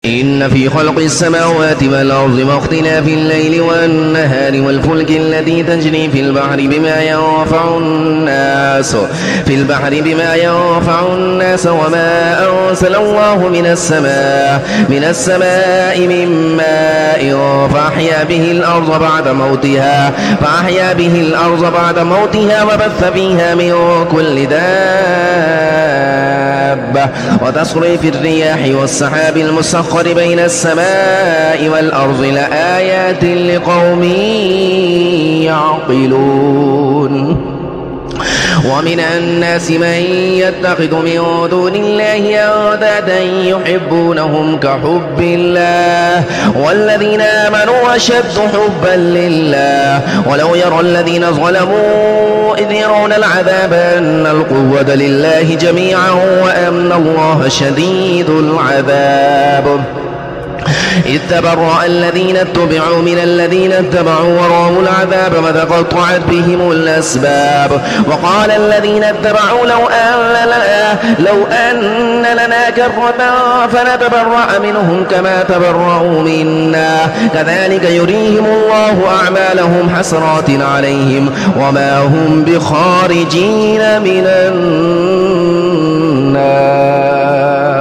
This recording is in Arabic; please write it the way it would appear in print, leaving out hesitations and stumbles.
إن في خلق السماوات والأرض واختلاف الليل والنهار والفلك التي تجري في البحر بما ينفع الناس وما أنزل الله من السماء من ماء فأحيا به الأرض بعد موتها وبث فيها من كل دابة وتصريف الرياح والسحاب المسخر بين السماء والأرض لآيات لقوم يعقلون. ومن الناس من يتخذ من دون الله أندادا يحبونهم كحب الله والذين آمنوا أشد حبا لله ولو يرى الذين ظلموا إذ يرون العذاب أن القوة لله جميعا وأن الله شديد العذاب. إذ تبرأ الذين اتبعوا من الذين اتبعوا ورأوا العذاب وتقطعت بهم الأسباب وقال الذين اتبعوا لو أن لنا كرة فنتبرأ منهم كما تبرأوا منا كذلك يريهم الله أعمالهم حسرات عليهم وما هم بخارجين من النار.